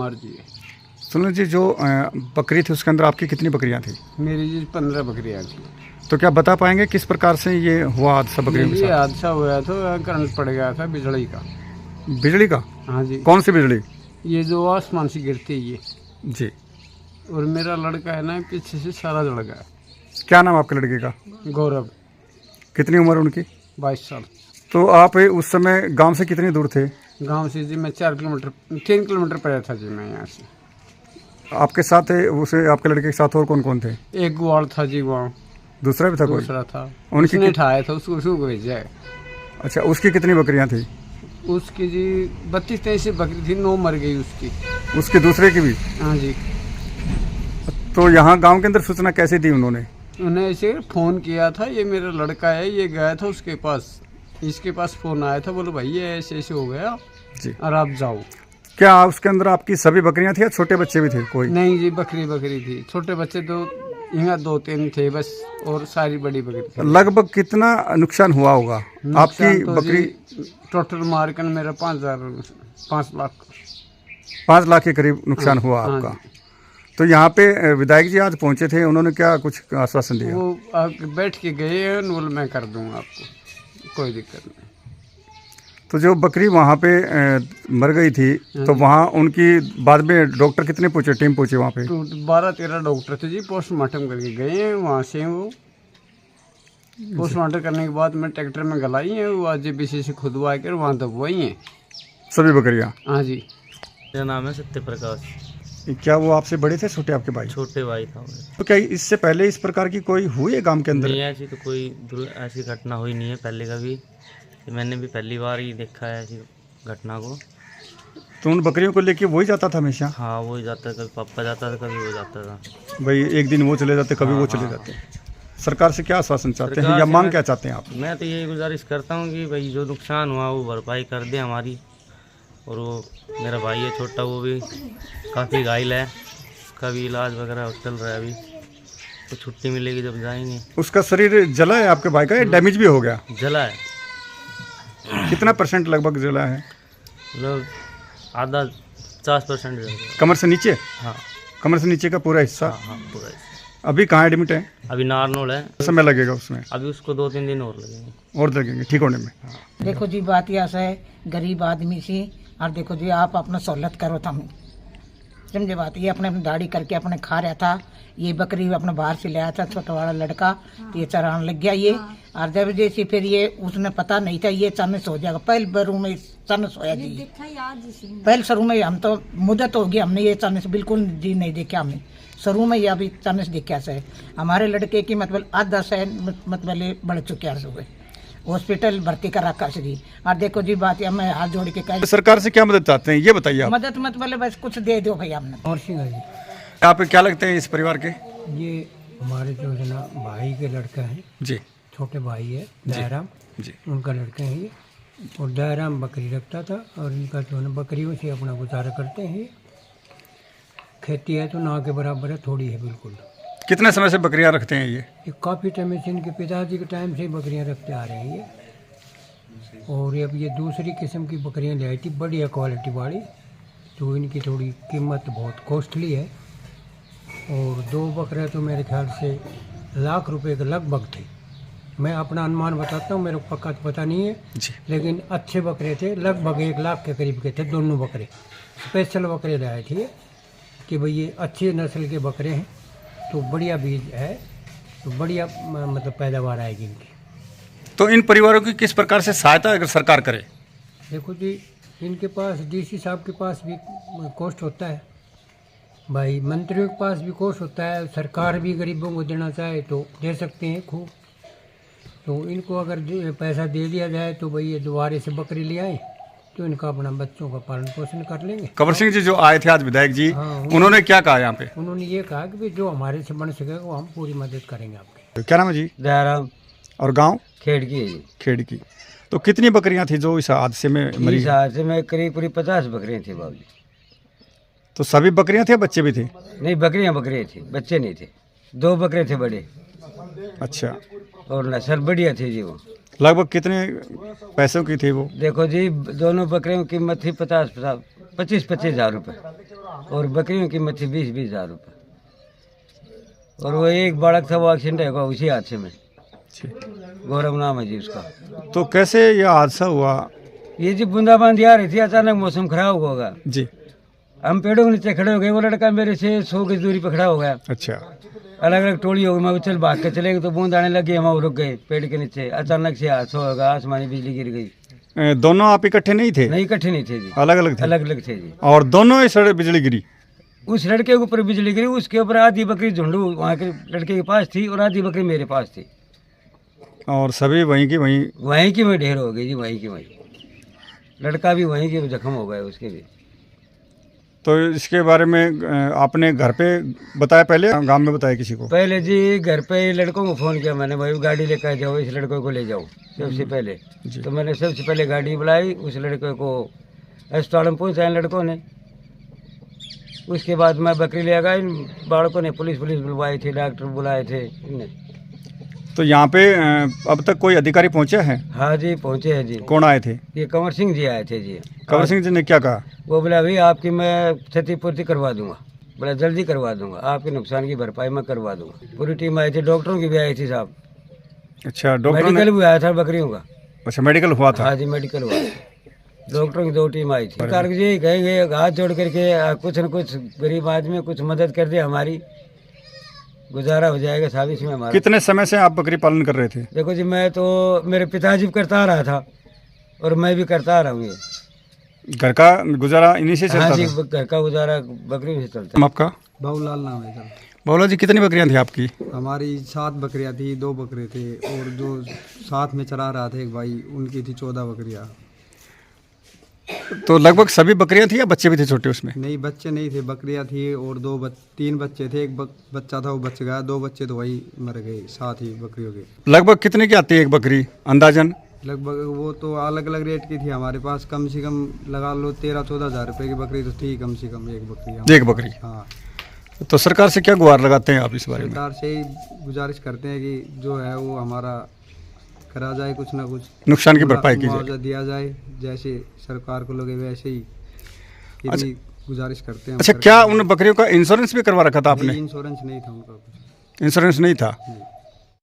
कुमार जी। सुनो जी, जो बकरी थी उसके अंदर आपकी कितनी बकरियां थी? मेरी जी 15 बकरियाँ थी। तो क्या बता पाएंगे किस प्रकार से ये हुआ हादसा बकरियों के ये साथ? हादसा हुआ था, करंट पड़ गया था बिजली का। बिजली का? हाँ जी, कौन सी बिजली? ये जो आसमान से गिरती है ये। जी। और मेरा लड़का है ना, पीछे से सारा जल गया। क्या नाम आपके लड़के का? गौरव, कितनी उम्र उनकी? 22 साल। तो आप उस समय गांव से कितनी दूर थे? गांव से जी मैं 3 किलोमीटर पड़ा था जी मैं यहाँ से। आपके साथ उसे आपके लड़के के साथ और कौन कौन थे? एक ग्वाल था जी, वहाँ दूसरा भी था कोई? दूसरा था, उनकी उसने ठाया था, उसको भेजा है। अच्छा, उसकी कितनी बकरियां थी? उसकी जी 32-33 बकरी थी, 9 मर गई उसकी। उसके दूसरे की भी? हाँ जी। तो यहाँ गांव के अंदर सूचना कैसे दी उन्होंने? उन्हें ऐसे फ़ोन किया था, ये मेरा लड़का है, ये गया था उसके पास, इसके पास फ़ोन आया था, बोलो भाई ये ऐसे ऐसे हो गया जी। और आप जाओ। क्या उसके अंदर आपकी सभी बकरियां थी या छोटे बच्चे भी थे कोई? नहीं जी, बकरी थी, छोटे बच्चे तो यहाँ 2-3 थे बस, और सारी बड़ी बकरी थी। लगभग कितना नुकसान हुआ होगा आपकी तो बकरी? टोटल मार्कन मेरा 5 लाख 5 लाख के करीब नुकसान हुआ हाँ आपका। तो यहाँ पे विधायक जी आज पहुंचे थे, उन्होंने क्या कुछ आश्वासन दिया? वो बैठ के गए हैं, नूल मैं कर दूंगा आपको, कोई दिक्कत नहीं। तो जो बकरी वहाँ पे मर गई थी, तो वहाँ उनकी बाद में डॉक्टर कितने पहुँचे, टीम पहुँचे वहाँ पे? 12-13 डॉक्टर थे जी, पोस्टमार्टम करके गए हैं वहाँ से। वो पोस्टमार्टम करने के बाद में ट्रैक्टर में गलाई है, वो आज जेबीसी से खुदवा कर वहाँ दबवाई हैं सभी बकरियाँ? हाँ जी। मेरा नाम है सत्य प्रकाश। क्या वो आपसे बड़े थे, छोटे आपके भाई? छोटे भाई था मेरे। तो क्या इससे पहले इस प्रकार की कोई हुई है गांव के अंदर? नहीं, ऐसी तो कोई ऐसी घटना हुई नहीं है पहले कभी। मैंने भी पहली बार ही देखा है ऐसी घटना को। तो उन बकरियों को लेके वही जाता था हमेशा? हाँ, वो जाता, कभी पापा जाता था, कभी वो जाता था। भाई एक दिन वो चले जाते, कभी वो चले जाते। सरकार से क्या आश्वासन चाहते हैं या मांग क्या चाहते हैं आप? मैं तो यही गुजारिश करता हूँ कि भाई जो नुकसान हुआ वो भरपाई कर दे हमारी। और वो मेरा भाई है छोटा, वो भी काफ़ी घायल है, उसका भी इलाज वगैरह चल रहा है अभी। तो छुट्टी मिलेगी जब जाएंगे। उसका शरीर जला है आपके भाई का या डैमेज भी हो गया? जला है। कितना % लगभग जला है? मतलब आधा 50% जल गया। कमर से नीचे? हाँ कमर से नीचे का पूरा हिस्सा? हाँ पूरा। अभी कहाँ एडमिट है? अभी नारनौल है। समय लगेगा उसमें? अभी उसको 2-3 दिन और लगेंगे। और लगेंगे ठीक होने में? देखो जी, बात यह है, गरीब आदमी सी, और देखो जी आप अपना सहूलत करो था, समझे बात। ये अपने दाढ़ी करके अपने खा रहा था, ये बकरी अपने बाहर से ले आया था छोटा वाला लड़का, तो ये चराने लग गया ये। और जब जैसे फिर ये उसने पता नहीं था ये चानस हो जाएगा, पहले बरू में चानस होया जी, पहले शुरू में हम तो मुद्दत हो गई, हमने ये चानस बिल्कुल जी नहीं देखा, हमने शुरू में ये अभी चानस देखा से हमारे लड़के की मतलब आधा से मतलब बढ़ चुके हैं, हॉस्पिटल भर्ती कर रखा जी। और देखो जी बात है, मैं हाथ जोड़ के कह, सरकार से क्या मदद चाहते हैं ये बताइए आप? मदद मत बोले, बस कुछ दे दो भाई हमने। और सिंह जी, आप क्या लगते हैं इस परिवार के? ये हमारे जो है ना भाई के लड़का है जी छोटे भाई है दयाराम जी। उनका लड़का है ये। और दयाराम बकरी रखता था और इनका जो है ना बकरियों से अपना गुजारा करते हैं। खेती है तो ना के बराबर है, थोड़ी है बिल्कुल। कितने समय से बकरियां रखते हैं ये? काफ़ी टाइम से इनके पिताजी के टाइम से बकरियां रखते आ रहे हैं ये। और अब ये दूसरी किस्म की बकरियां ले आई थी, बढ़िया क्वालिटी वाली, तो इनकी थोड़ी कीमत बहुत कॉस्टली है। और 2 बकरे तो मेरे ख्याल से लाख रुपए के लगभग थे। मैं अपना अनुमान बताता हूँ, मेरे को पक्का तो पता नहीं है जी। लेकिन अच्छे बकरे थे, लगभग 1 लाख के करीब के थे दोनों बकरे। स्पेशल बकरे लाए थे कि भाई ये अच्छी नस्ल के बकरे हैं, तो बढ़िया बीज है, तो बढ़िया मतलब पैदावार आएगी इनकी। तो इन परिवारों की किस प्रकार से सहायता अगर सरकार करे? देखो जी, इनके पास डीसी साहब के पास भी कोस्ट होता है, भाई मंत्रियों के पास भी कोस्ट होता है, सरकार भी गरीबों को देना चाहे तो दे सकते हैं खूब। तो इनको अगर पैसा दे दिया जाए तो भाई ये दोबारा से बकरी ले आए तो इनका अपना बच्चों का पालन पोषण कर लेंगे। कंवर सिंह जी जो आए थे आज विधायक जी, हाँ, उन्होंने क्या कहा यहाँ पे? उन्होंने ये कहा कि भाई जो हमारे से बन सकेगा वो हम पूरी मदद करेंगे आपकी। क्या नाम है जी? दयाराम और गांव? खेड़की है जी। खेड़की। तो कितनी बकरियां थी जो इस हादसे में मरी? इस हादसे में करीब 50 बकरियां थी बाबू जी। तो सभी बकरियां थे, बच्चे भी थे? नहीं, बकरियां थी, बच्चे नहीं थे। 2 बकरे थे बड़े। अच्छा। और नस्ल बढ़िया थी जी। वो लगभग कितने पैसों की थी वो? देखो जी, दोनों बकरियों की कीमत थी 50 25-25 हज़ार रुपये और बकरियों की कीमत थी 20-20 हज़ार रुपये। और वो एक बालक था, वो एक्सीडेंट होगा उसी हादसे में, गौरव नाम है जी उसका। तो कैसे यह हादसा हुआ? ये जी बूंदाबांदी आ रही थी, अचानक मौसम खराब होगा, जी, हम पेड़ों के नीचे खड़े हो गए, वो लड़का मेरे से 100 गज दूरी पर खड़ा हो गया। अच्छा, अलग अलग टोली हो गई, मैं चल भाग के चले गए तो बूंद आने लगी, हम रुक गए पेड़ के नीचे। अचानक से हादसा होगा, आसमानी बिजली गिर गई। दोनों आप इकट्ठे नहीं थे? नहीं, इकट्ठे नहीं थे जी, अलग अलग थे? अलग अलग थे जी। और दोनों ही सड़क बिजली गिरी? उस लड़के के ऊपर बिजली गिरी, उसके ऊपर आधी बकरी झुंडू वहाँ के लड़के के पास थी और आधी बकरी मेरे पास थी। और सभी वहीं की वहीं? वहीं की वहीं ढेर हो गई जी, वहीं की वहीं। लड़का भी वहीं के जख्म हो गए उसके भी। तो इसके बारे में आपने घर पे बताया पहले, गांव में बताया किसी को? पहले जी घर पे लड़कों को फ़ोन किया मैंने, भाई गाड़ी लेकर जाओ, इस लड़के को ले जाओ सबसे पहले। तो मैंने सबसे पहले गाड़ी बुलाई, उस लड़के को अस्पताल में पहुँचाया लड़कों ने। उसके बाद मैं बकरी ले गया, इन बालकों ने पुलिस बुलवाई थी, डॉक्टर बुलाए थे इनने। तो यहाँ पे अब तक कोई अधिकारी पहुँचा है? हाँ जी, पहुँचे हैं जी। कौन आए थे? ये कंवर सिंह जी आए थे जी। कंवर सिंह जी ने क्या कहा? वो बोला भाई आपकी मैं क्षतिपूर्ति करवा दूंगा, बोला जल्दी करवा दूंगा, आपके नुकसान की भरपाई मैं करवा दूंगा। पूरी टीम आई थी, डॉक्टरों की भी आई थी साहब। अच्छा, डॉक्टर मेडिकल भी आया था बकरियों का। अच्छा, मेडिकल हुआ था? हाँ जी, मेडिकल हुआ था। डॉक्टरों की 2 टीम आई थी। सरकार जी यही कहेंगे, हाथ जोड़ करके कुछ न कुछ गरीब आदमी कुछ मदद कर दे, हमारी गुजारा हो जाएगा साहब इसमें हमारा। कितने समय से आप बकरी पालन कर रहे थे? देखो जी, मैं तो मेरे पिताजी भी करता आ रहा था और मैं भी करता आ रहा हूँ। ये घर का गुजारा इन्हीं से चलता हाँ जी, था? घर का गुजारा बकरी से चलता है। आपका? बाबूलाल नाम है सर। बाबूलाल जी, कितनी बकरियां थी आपकी? हमारी 7 बकरियां थी, 2 बकरे थे और जो साथ में चरा रहा था एक भाई, उनकी थी 14 बकरियां। तो लगभग सभी बकरियां थी या बच्चे भी थे छोटे उसमें? नहीं, बच्चे नहीं थे, बकरियां थी और 3 बच्चे थे। एक बच्चा था वो बच गया, 2 बच्चे तो वही मर गए साथ ही बकरियों के। लगभग कितने की आती है एक बकरी अंदाजन? लगभग वो तो अलग अलग रेट की थी, हमारे पास कम से कम लगा लो 13-14 हज़ार रुपये की बकरी तो थी कम से कम एक बकरी। एक बकरी? हाँ। तो सरकार से क्या गुहार लगाते हैं आप इस बारे में? सरकार से ही गुजारिश करते हैं कि जो है वो हमारा करा जाए, कुछ ना कुछ नुकसान की भरपाई की मुआवजा जाए, दिया जाए, जैसे सरकार को लगे वैसे ही इतनी गुजारिश करते हैं। अच्छा, क्या उन बकरियों का इंश्योरेंस भी करवा रखा था आपने? इंश्योरेंस नहीं था उनका कुछ। इंश्योरेंस नहीं था? नहीं।